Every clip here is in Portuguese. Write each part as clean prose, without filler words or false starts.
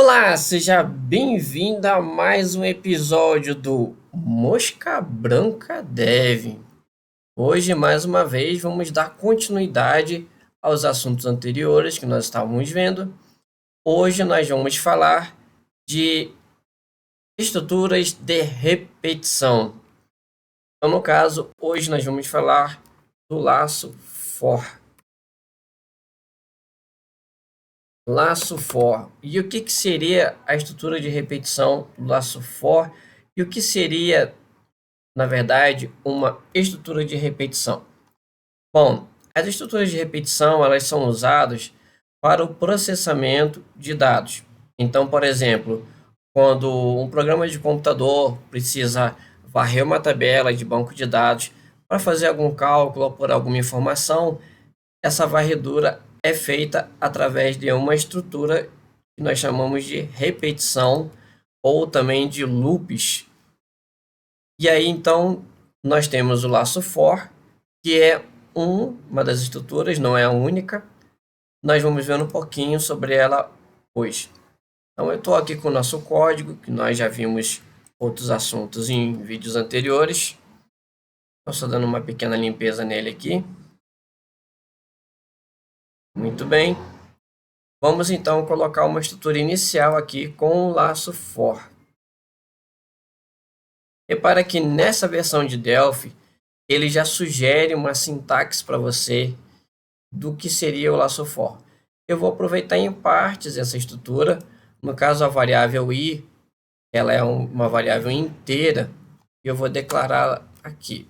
Olá, seja bem-vindo a mais um episódio do Mosca Branca Dev. Hoje, mais uma vez, vamos dar continuidade aos assuntos anteriores que nós estávamos vendo. Hoje nós vamos falar de estruturas de repetição. Então, no caso, hoje nós vamos falar do laço for. Laço for. E o que seria a estrutura de repetição do laço for? E o que seria, na verdade, uma estrutura de repetição? Bom, as estruturas de repetição elas são usadas para o processamento de dados. Então, por exemplo, quando um programa de computador precisa varrer uma tabela de banco de dados para fazer algum cálculo ou por alguma informação, essa varredura é feita através de uma estrutura que nós chamamos de repetição ou também de loops. E aí, então, nós temos o laço for, que é uma das estruturas, não é a única. Nós vamos ver um pouquinho sobre ela hoje. Então, eu estou aqui com o nosso código, que nós já vimos outros assuntos em vídeos anteriores. Estou só dando uma pequena limpeza nele aqui. Muito bem. Vamos então colocar uma estrutura inicial aqui com o laço for. Repara que nessa versão de Delphi, ele já sugere uma sintaxe para você do que seria o laço for. Eu vou aproveitar em partes essa estrutura. No caso, a variável i, ela é uma variável inteira, e eu vou declarar aqui.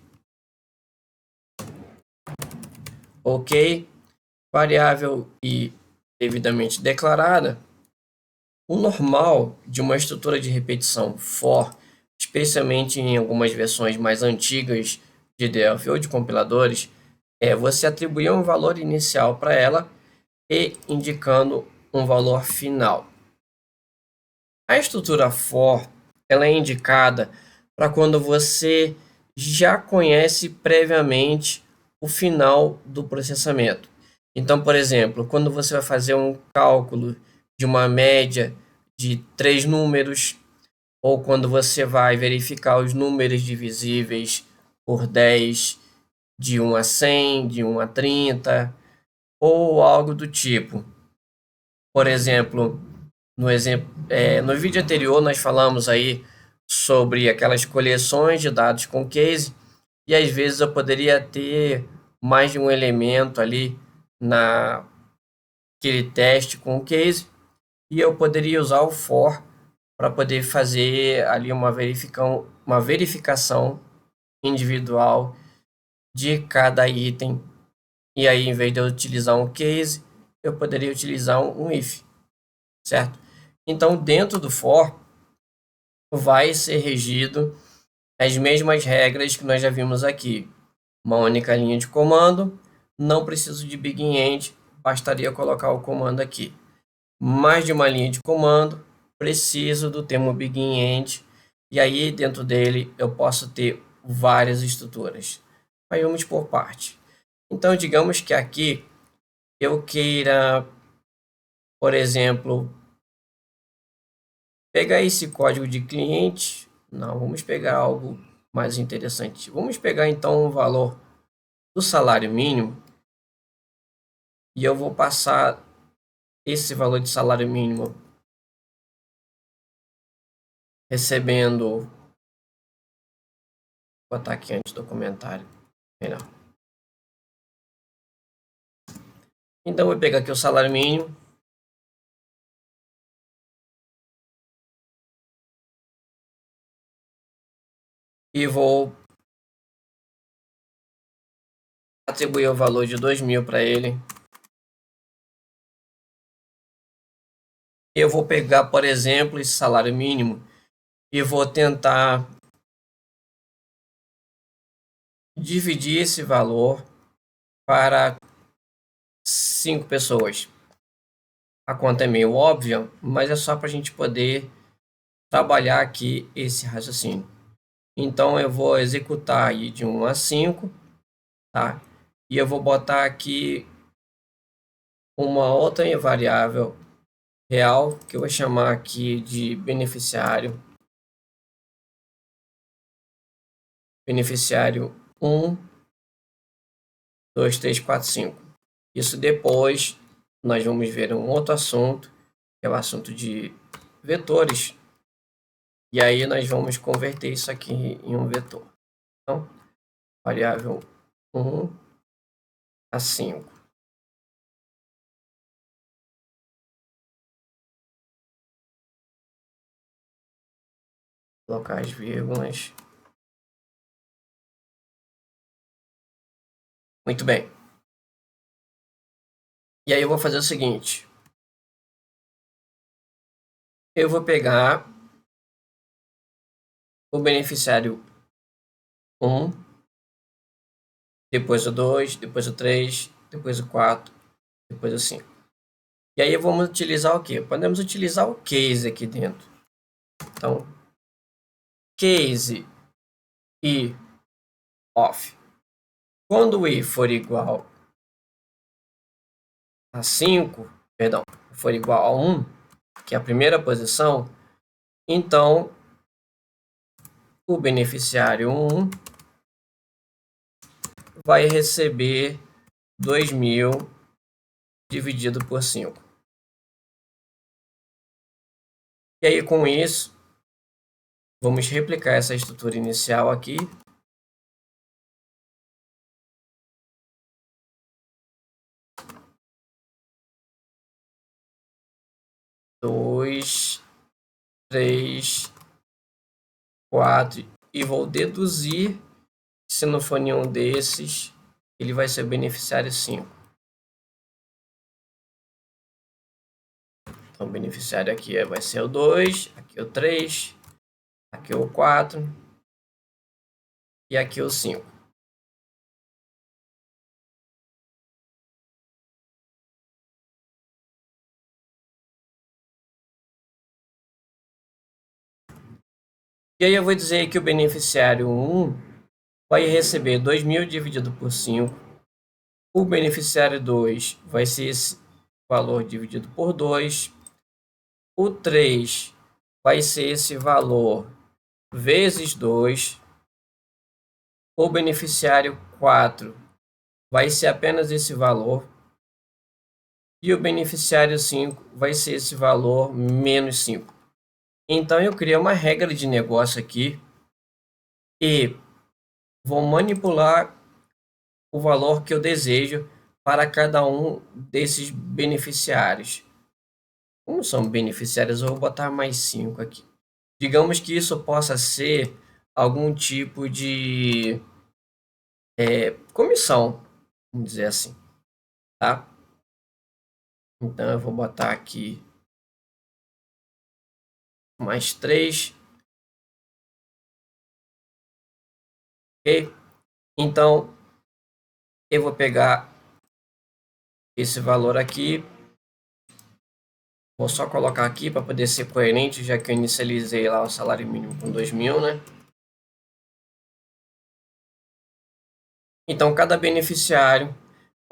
Ok, variável i devidamente declarada. O normal de uma estrutura de repetição for, especialmente em algumas versões mais antigas de Delphi ou de compiladores, é você atribuir um valor inicial para ela e indicando um valor final. A estrutura for ela é indicada para quando você já conhece previamente o final do processamento. Então, por exemplo, quando você vai fazer um cálculo de uma média de 3 números, ou quando você vai verificar os números divisíveis por 10, de 1 a 100, de 1 a 30, ou algo do tipo. Por exemplo, no vídeo anterior nós falamos aí sobre aquelas coleções de dados com case, e às vezes eu poderia ter mais de um elemento ali naquele teste com case, e eu poderia usar o for para poder fazer ali uma verificação individual de cada item. E aí, em vez de eu utilizar um case, eu poderia utilizar um if, certo? Então, dentro do for, vai ser regido as mesmas regras que nós já vimos aqui. Uma única linha de comando, não preciso de BigInt, bastaria colocar o comando aqui. Mais de uma linha de comando, preciso do termo BigInt, e aí dentro dele eu posso ter várias estruturas. Mas vamos por parte. Então, digamos que aqui eu queira, por exemplo, pegar esse código de cliente. Não, vamos pegar algo mais interessante. Vamos pegar então o valor do salário mínimo e eu vou passar esse valor de salário mínimo recebendo. Vou botar aqui antes do comentário. Melhor. Então, vou pegar aqui o salário mínimo. E vou atribuir o valor de 2.000 para ele. Eu vou pegar, por exemplo, esse salário mínimo e vou tentar dividir esse valor para 5 pessoas. A conta é meio óbvia, mas é só para a gente poder trabalhar aqui esse raciocínio. Então, eu vou executar aí de 1 a 5, tá? E eu vou botar aqui uma outra variável real, que eu vou chamar aqui de beneficiário 1, 2, 3, 4, 5. Isso depois nós vamos ver um outro assunto, que é o assunto de vetores. E aí nós vamos converter isso aqui em um vetor. Então, variável 1 a 5. Colocar as vírgulas. Muito bem. E aí eu vou fazer o seguinte. Eu vou pegar o beneficiário 1, depois o 2, depois o 3, depois o 4, depois o 5. E aí vamos utilizar o quê? Podemos utilizar o case aqui dentro. Então, case e off. Quando o i for igual a 5, perdão, for igual a 1, que é a primeira posição, então o beneficiário 1 vai receber 2.000 dividido por 5. E aí, com isso, vamos replicar essa estrutura inicial aqui. Dois, 3, 4. E vou deduzir, se não for nenhum desses, ele vai ser beneficiário 5. Então, o beneficiário aqui vai ser o 2, aqui o 3, aqui o 4 e aqui o 5. E aí eu vou dizer que o beneficiário 1 vai receber 2.000 dividido por 5. O beneficiário 2 vai ser esse valor dividido por 2. O 3 vai ser esse valor vezes 2. O beneficiário 4 vai ser apenas esse valor. E o beneficiário 5 vai ser esse valor menos 5. Então, eu criei uma regra de negócio aqui e vou manipular o valor que eu desejo para cada um desses beneficiários. Como são beneficiários, eu vou botar mais 5 aqui. Digamos que isso possa ser algum tipo de comissão, vamos dizer assim, tá? Então, eu vou botar aqui mais 3. Ok? Então, eu vou pegar esse valor aqui. Vou só colocar aqui para poder ser coerente, já que eu inicializei lá o salário mínimo com 2.000, né? Então, cada beneficiário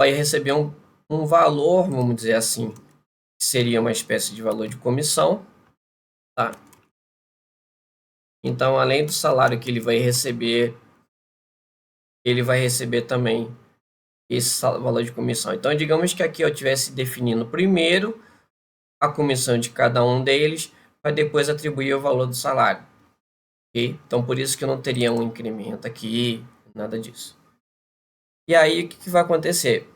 vai receber um valor, vamos dizer assim, que seria uma espécie de valor de comissão, tá? Então, além do salário que ele vai receber também esse valor de comissão. Então, digamos que aqui eu estivesse definindo primeiro a comissão de cada um deles, para depois atribuir o valor do salário. Okay? Então, por isso que eu não teria um incremento aqui, nada disso. E aí, o que vai acontecer?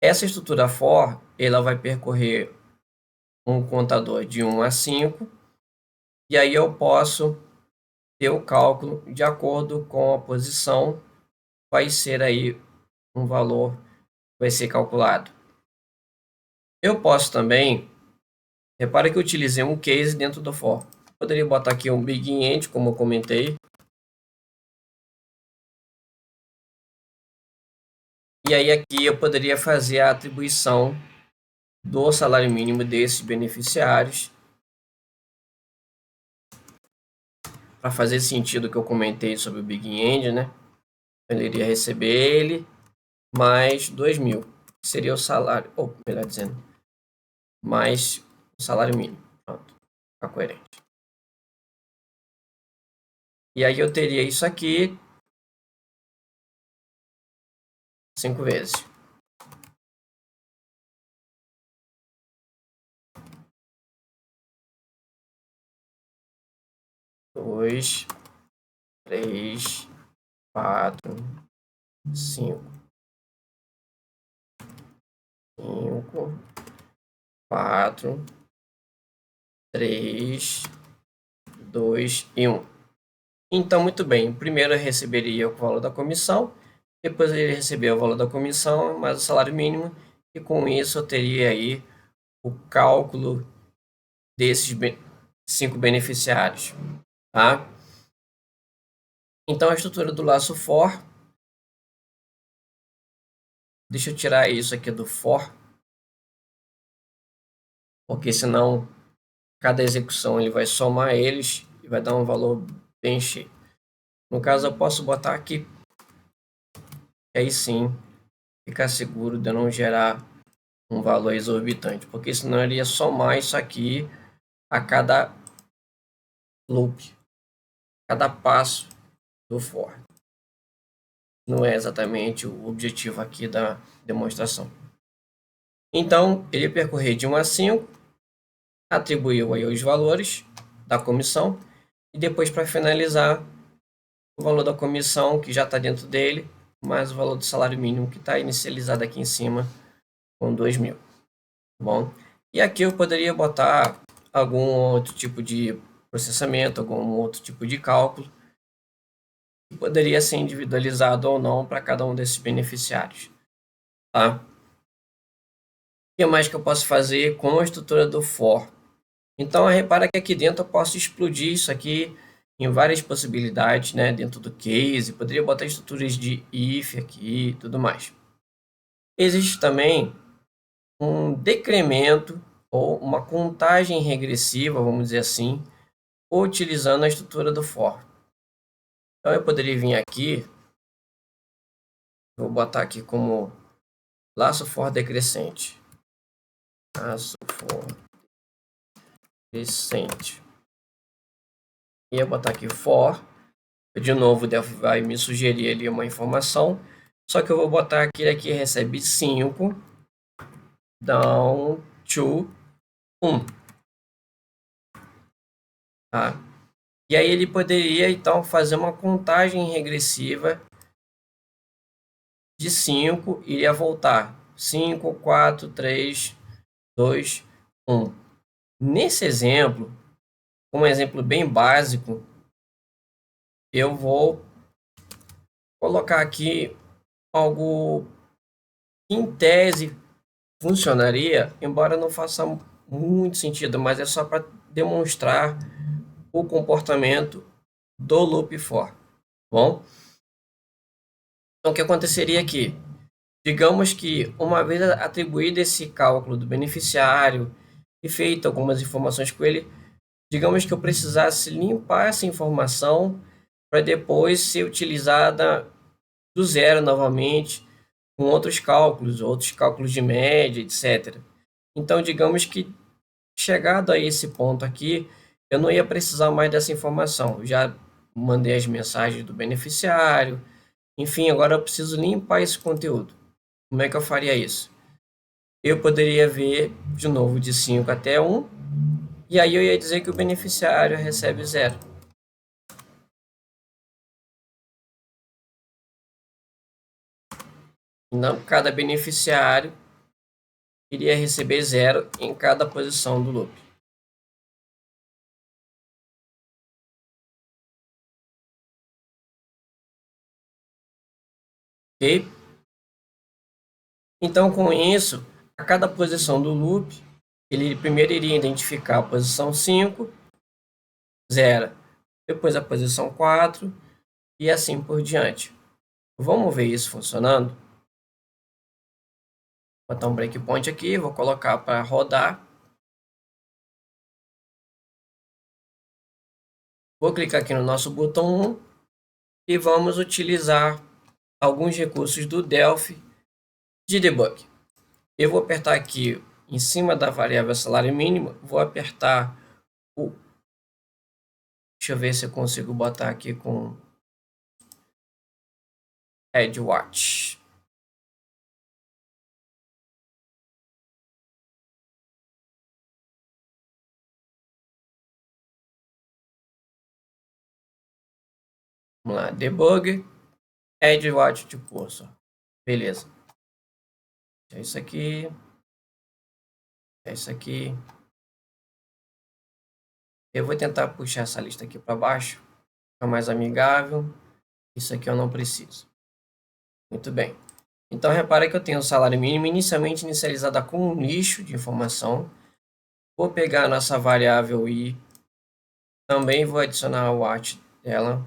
Essa estrutura for, ela vai percorrer um contador de 1 a 5, e aí eu posso ter o cálculo de acordo com a posição, vai ser aí um valor que vai ser calculado. Eu posso também, repara que eu utilizei um case dentro do for. Poderia botar aqui um begin-end, como eu comentei. E aí aqui eu poderia fazer a atribuição do salário mínimo desses beneficiários. Para fazer sentido o que eu comentei sobre o begin-end, né? Ele iria receber ele mais 2.000, que seria o salário, ou melhor dizendo, mais o salário mínimo. Pronto, fica coerente. E aí eu teria isso aqui 5 vezes. Dois, 3, 4, 5, 4, 3, 2 e 1. Então, muito bem. Primeiro eu receberia o valor da comissão, depois ele receberia o valor da comissão mais o salário mínimo, e com isso eu teria aí o cálculo desses 5 beneficiários, tá? Então, a estrutura do laço for, deixa eu tirar isso aqui do for, porque senão cada execução ele vai somar eles e vai dar um valor bem cheio. No caso, eu posso botar aqui, aí sim, ficar seguro de não gerar um valor exorbitante, porque senão ele ia somar isso aqui a cada loop, cada passo do for. Não é exatamente o objetivo aqui da demonstração. Então, ele percorreu de 1 a 5, atribuiu aí os valores da comissão, e depois, para finalizar, o valor da comissão, que já está dentro dele, mais o valor do salário mínimo, que está inicializado aqui em cima, com 2.000. Bom, e aqui eu poderia botar algum outro tipo de processamento, algum outro tipo de cálculo, que poderia ser individualizado ou não para cada um desses beneficiários, tá? O que mais que eu posso fazer com a estrutura do for? Então, repara que aqui dentro eu posso explodir isso aqui em várias possibilidades, né? Dentro do case, poderia botar estruturas de if aqui e tudo mais. Existe também um decremento ou uma contagem regressiva, vamos dizer assim, utilizando a estrutura do for. Então, eu poderia vir aqui, vou botar aqui como laço for decrescente. Laço for decrescente. E eu botar aqui for. De novo, o Delphi vai me sugerir ali uma informação. Só que eu vou botar aquele aqui recebe 5, down to 1. Tá? E aí ele poderia, então, fazer uma contagem regressiva de 5 e iria voltar. 5, 4, 3, 2, 1. Nesse exemplo, um exemplo bem básico, eu vou colocar aqui algo que, em tese, funcionaria, embora não faça muito sentido, mas é só para demonstrar o comportamento do loop for. Bom, então o que aconteceria aqui? Digamos que uma vez atribuído esse cálculo do beneficiário e feito algumas informações com ele, digamos que eu precisasse limpar essa informação para depois ser utilizada do zero novamente com outros cálculos de média, etc. Então, digamos que chegado a esse ponto aqui, eu não ia precisar mais dessa informação. Eu já mandei as mensagens do beneficiário. Enfim, agora eu preciso limpar esse conteúdo. Como é que eu faria isso? Eu poderia ver de novo de 5 até 1, e aí eu ia dizer que o beneficiário recebe 0. Não, cada beneficiário iria receber 0 em cada posição do loop. Ok? Então, com isso, a cada posição do loop, ele primeiro iria identificar a posição 5, 0, depois a posição 4 e assim por diante. Vamos ver isso funcionando? Vou botar um breakpoint aqui, vou colocar para rodar. Vou clicar aqui no nosso botão 1 e vamos utilizar alguns recursos do Delphi de debug. Eu vou apertar aqui em cima da variável salário mínimo, vou apertar o... Deixa eu ver se eu consigo botar aqui com Add Watch. Vamos lá, Debug, Add Watch to Cursor. Beleza. É isso aqui. É isso aqui. Eu vou tentar puxar essa lista aqui para baixo, ficar mais amigável. Isso aqui eu não preciso. Muito bem. Então, repara que eu tenho o salário mínimo inicialmente inicializada com um nicho de informação. Vou pegar a nossa variável I. Também vou adicionar o watch dela.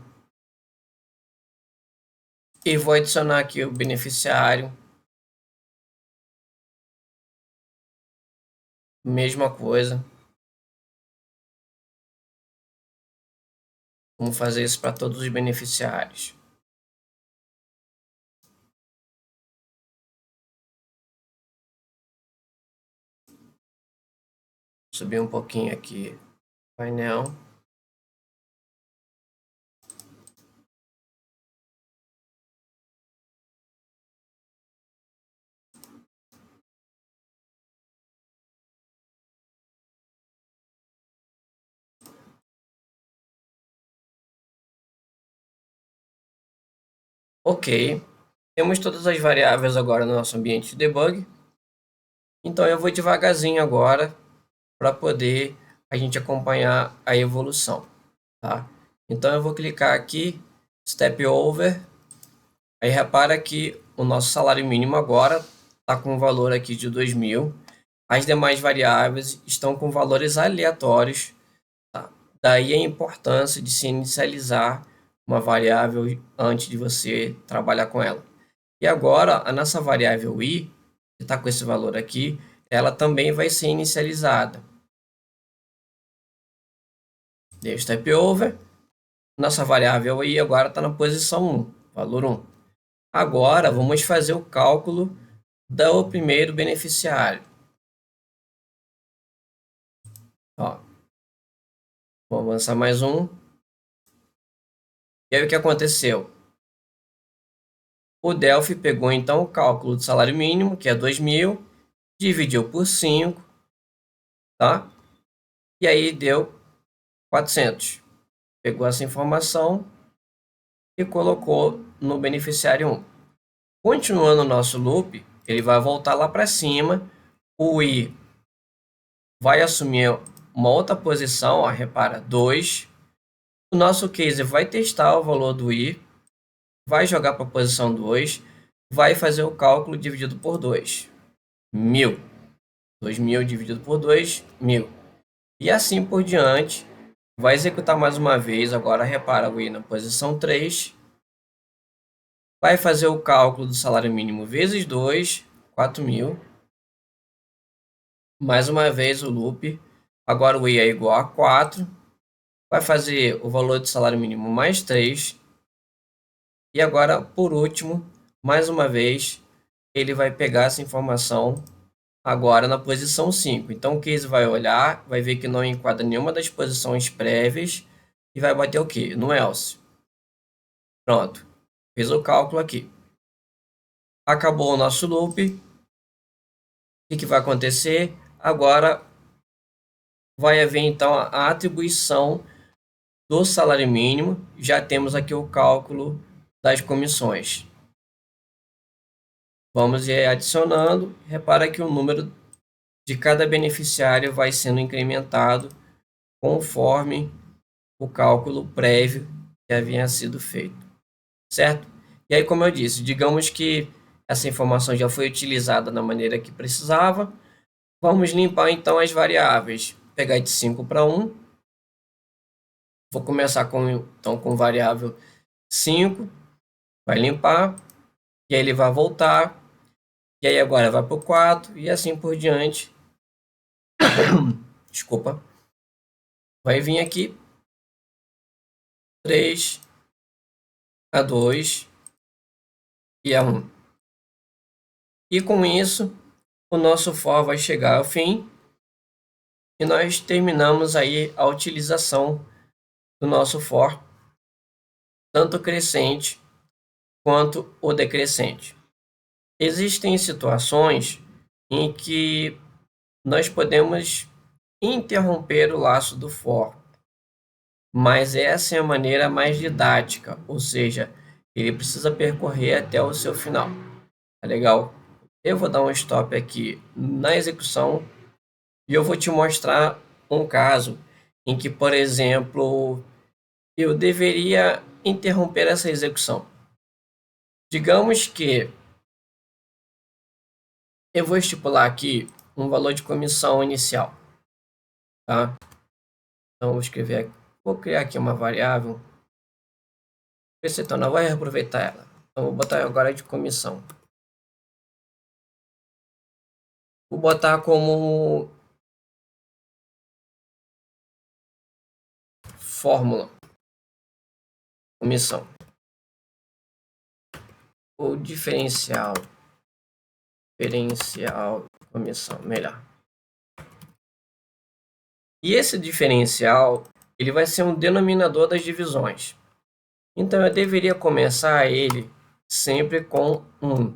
E vou adicionar aqui o beneficiário. Mesma coisa. Vamos fazer isso para todos os beneficiários. Subir um pouquinho aqui o painel. Ok. Temos todas as variáveis agora no nosso ambiente de debug. Então eu vou devagarzinho agora para poder a gente acompanhar a evolução, tá? Então eu vou clicar aqui, Step Over. Aí repara que o nosso salário mínimo agora está com um valor aqui de 2.000. As demais variáveis estão com valores aleatórios, tá? Daí a importância de se inicializar uma variável antes de você trabalhar com ela. E agora a nossa variável I, que está com esse valor aqui, ela também vai ser inicializada. Dei o Step Over. Nossa variável I agora está na posição 1, valor 1. Agora vamos fazer o cálculo do primeiro beneficiário. Ó, vou avançar mais um. E aí o que aconteceu? O Delphi pegou então o cálculo do salário mínimo, que é 2.000, dividiu por 5, tá? E aí deu 400. Pegou essa informação e colocou no beneficiário 1. Continuando o nosso loop, ele vai voltar lá para cima. O I vai assumir uma outra posição, ó, repara, 2. O nosso case vai testar o valor do I, vai jogar para a posição 2, vai fazer o cálculo dividido por 2. 1.000. 2.000 dividido por 2, 1.000. E assim por diante. Vai executar mais uma vez. Agora repara o I na posição 3. Vai fazer o cálculo do salário mínimo vezes 2, 4.000. Mais uma vez o loop. Agora o I é igual a 4. Vai fazer o valor do salário mínimo mais 3. E agora, por último, mais uma vez, ele vai pegar essa informação agora na posição 5. Então, o case vai olhar, vai ver que não enquadra nenhuma das posições prévias e vai bater o quê? No else. Pronto. Fez o cálculo aqui. Acabou o nosso loop. O que vai acontecer? Agora vai haver então a atribuição do salário mínimo. Já temos aqui o cálculo das comissões. Vamos ir adicionando. Repara que o número de cada beneficiário vai sendo incrementado conforme o cálculo prévio que havia sido feito, certo? E aí, como eu disse, digamos que essa informação já foi utilizada da maneira que precisava. Vamos limpar então as variáveis. Vou pegar de 5 para 1. Vou começar então com variável 5. Vai limpar. E aí ele vai voltar. E aí agora vai para o 4 e assim por diante. Desculpa. Vai vir aqui 3, a 2 e a 1. E com isso, o nosso for vai chegar ao fim e nós terminamos aí a utilização do nosso for, tanto crescente quanto o decrescente. Existem situações em que nós podemos interromper o laço do for, mas essa é a maneira mais didática, ou seja, ele precisa percorrer até o seu final. Tá legal? Eu vou dar um stop aqui na execução e eu vou te mostrar um caso em que, por exemplo, eu deveria interromper essa execução. Digamos que eu vou estipular aqui um valor de comissão inicial, tá? Então, vou criar aqui uma variável, não vai reaproveitar ela. Então, vou botar agora de comissão. Vou botar como fórmula, comissão, ou diferencial, comissão, melhor. E esse diferencial, ele vai ser um denominador das divisões. Então, eu deveria começar ele sempre com 1.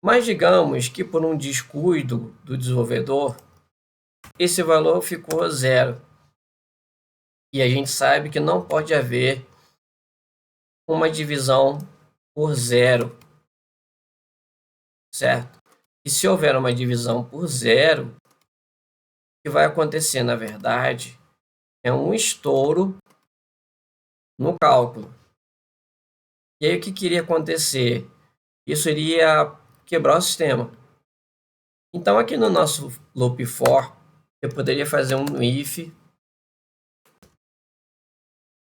Mas digamos que por um descuido do desenvolvedor, esse valor ficou 0. E a gente sabe que não pode haver uma divisão por 0, certo? E se houver uma divisão por 0, o que vai acontecer, na verdade, é um estouro no cálculo. E aí o que iria acontecer? Isso iria quebrar o sistema. Então aqui no nosso loop for, eu poderia fazer um if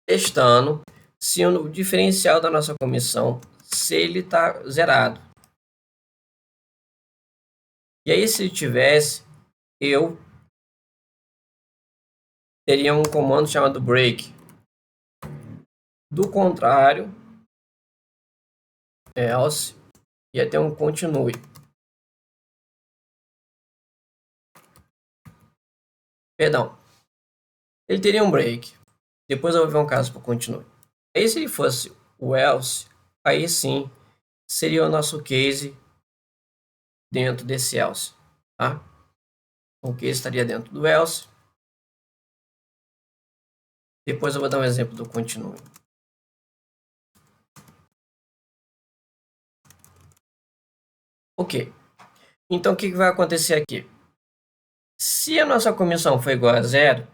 testando se o diferencial da nossa comissão, se ele está zerado. E aí se tivesse, eu teria um comando chamado break. Do contrário, else, ia ter um continue. Perdão. Ele teria um break. Depois eu vou ver um caso para continue. Aí se ele fosse o else, aí sim seria o nosso case dentro desse else, tá? O case estaria dentro do else. Depois eu vou dar um exemplo do continue. Ok. Então o que vai acontecer aqui? Se a nossa comissão for igual a 0,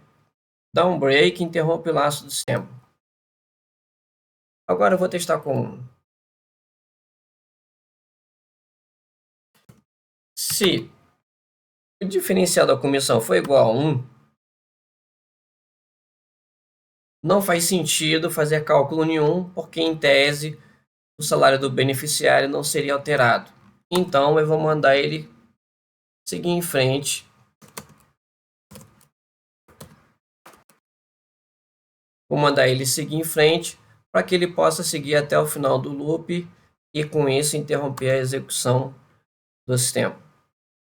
dá um break e interrompe o laço do sistema. Agora eu vou testar com 1. Se o diferencial da comissão for igual a 1, não faz sentido fazer cálculo nenhum, porque em tese o salário do beneficiário não seria alterado. Então eu vou mandar ele seguir em frente. Vou mandar ele seguir em frente para que ele possa seguir até o final do loop e com isso interromper a execução do sistema.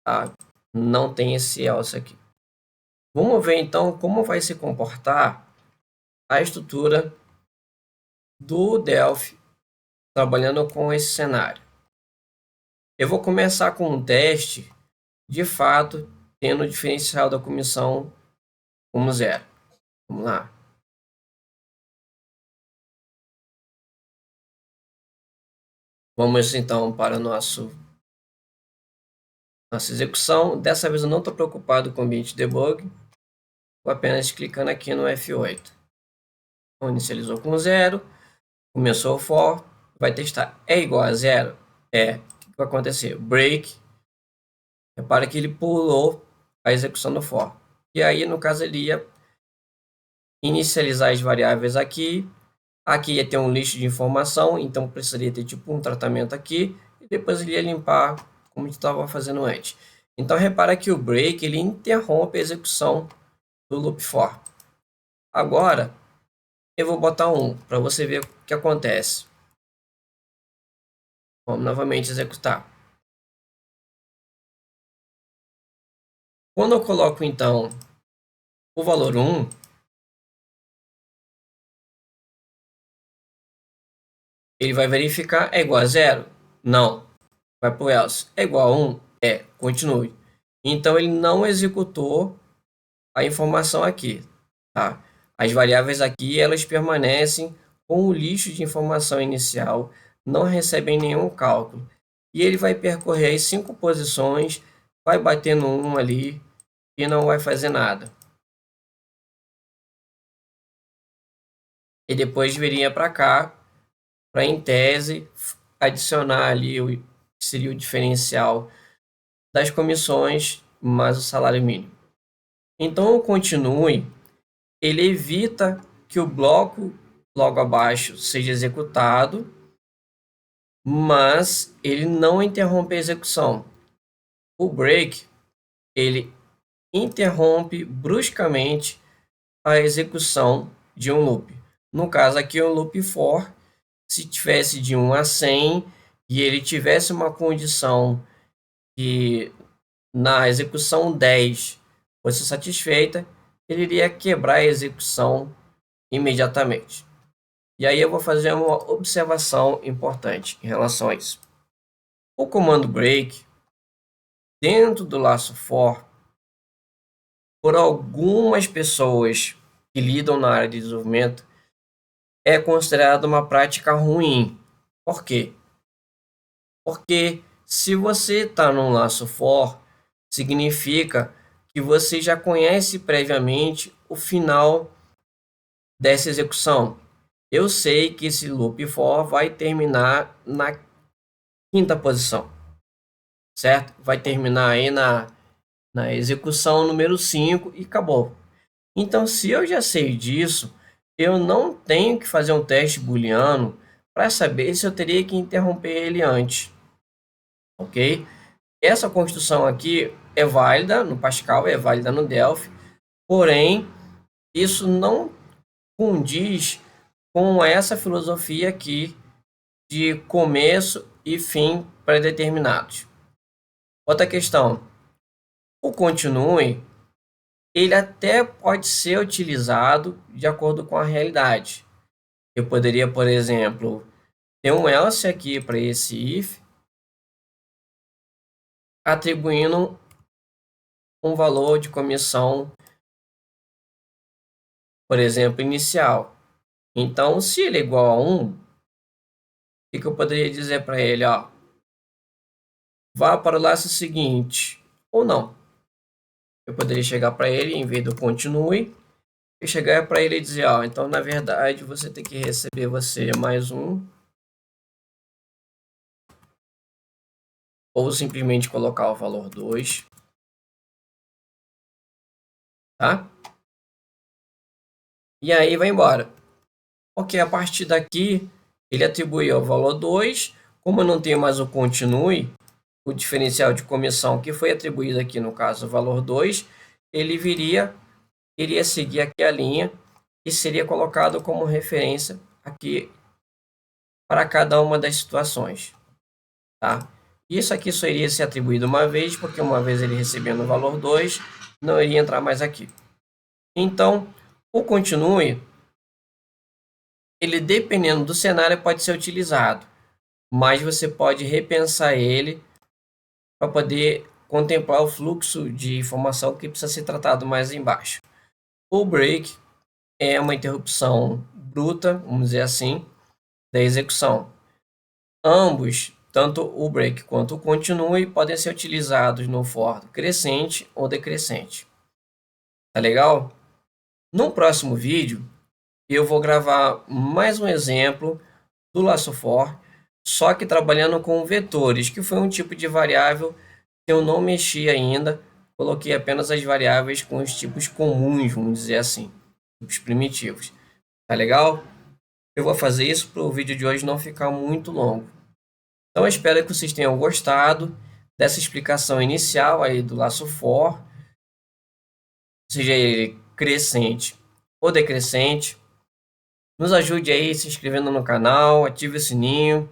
Tá? Não tem esse else aqui. Vamos ver então como vai se comportar a estrutura do Delphi trabalhando com esse cenário. Eu vou começar com um teste, de fato, tendo o diferencial da comissão como 0. Vamos lá. Vamos então para nossa execução. Dessa vez eu não estou preocupado com o ambiente debug, estou apenas clicando aqui no F8. Então, inicializou com 0, começou o for, vai testar é igual a 0? É. O que vai acontecer? Break. Repara que ele pulou a execução do for. E aí, no caso, ele ia inicializar as variáveis aqui. Aqui ia ter um lixo de informação, então precisaria ter tipo um tratamento aqui. E depois ele ia limpar como estava fazendo antes. Então, repara que o break ele interrompe a execução do loop for. Agora, eu vou botar 1 para você ver o que acontece. Vamos novamente executar. Quando eu coloco, então, o valor 1, ele vai verificar, é igual a 0? Não. Vai para o else. É igual a 1? É. Continue. Então, ele não executou a informação aqui. Tá? As variáveis aqui, elas permanecem com o lixo de informação inicial, não recebem nenhum cálculo. E ele vai percorrer as 5 posições, vai bater no 1 ali e não vai fazer nada. E depois viria para cá, para em tese adicionar ali o que seria o diferencial das comissões mais o salário mínimo. Então, o continue, ele evita que o bloco logo abaixo seja executado, mas ele não interrompe a execução. O break, ele interrompe bruscamente a execução de um loop. No caso aqui, o loop for, se tivesse de 1 a 100 e ele tivesse uma condição que na execução 10 fosse satisfeita, ele iria quebrar a execução imediatamente. E aí eu vou fazer uma observação importante em relação a isso. O comando break, dentro do laço for, por algumas pessoas que lidam na área de desenvolvimento, é considerado uma prática ruim. Por quê? Porque se você está num laço for, significa que você já conhece previamente o final dessa execução. Eu sei que esse loop for vai terminar na quinta posição, certo? Vai terminar aí na execução número 5 e acabou. Então, se eu já sei disso, eu não tenho que fazer um teste booleano para saber se eu teria que interromper ele antes, ok? Essa construção aqui é válida no Pascal, é válida no Delphi, porém, isso não condiz com essa filosofia aqui de começo e fim pré-determinados. Outra questão, o continue, ele até pode ser utilizado de acordo com a realidade. Eu poderia, por exemplo, ter um else aqui para esse if, atribuindo um valor de comissão, por exemplo, inicial. Então, se ele é igual a 1, o que eu poderia dizer para ele? Ó, vá para o laço seguinte, ou não. Eu poderia chegar para ele, em vez do continue, eu chegar para ele e dizer, ó, então, na verdade, você tem que receber você mais um, ou simplesmente colocar o valor 2, tá? E aí vai embora. Porque a partir daqui, ele atribuiu o valor 2, como eu não tenho mais o continue, o diferencial de comissão que foi atribuído aqui, no caso, o valor 2, ele iria seguir aqui a linha e seria colocado como referência aqui para cada uma das situações, tá? Isso aqui só iria ser atribuído uma vez, porque uma vez ele recebendo o valor 2, não iria entrar mais aqui. Então, o continue, ele dependendo do cenário pode ser utilizado, mas você pode repensar ele para poder contemplar o fluxo de informação que precisa ser tratado mais embaixo. O break é uma interrupção bruta, vamos dizer assim, da execução. Ambos, tanto o break quanto o continue, podem ser utilizados no for crescente ou decrescente. Tá legal? No próximo vídeo, eu vou gravar mais um exemplo do laço for, só que trabalhando com vetores, que foi um tipo de variável que eu não mexi ainda, coloquei apenas as variáveis com os tipos comuns, vamos dizer assim, tipos primitivos. Tá legal? Eu vou fazer isso para o vídeo de hoje não ficar muito longo. Então, eu espero que vocês tenham gostado dessa explicação inicial aí do laço for, seja ele crescente ou decrescente. Nos ajude aí se inscrevendo no canal, ative o sininho.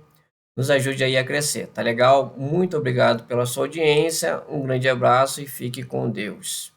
nos ajude aí a crescer, tá legal? Muito obrigado pela sua audiência, um grande abraço e fique com Deus.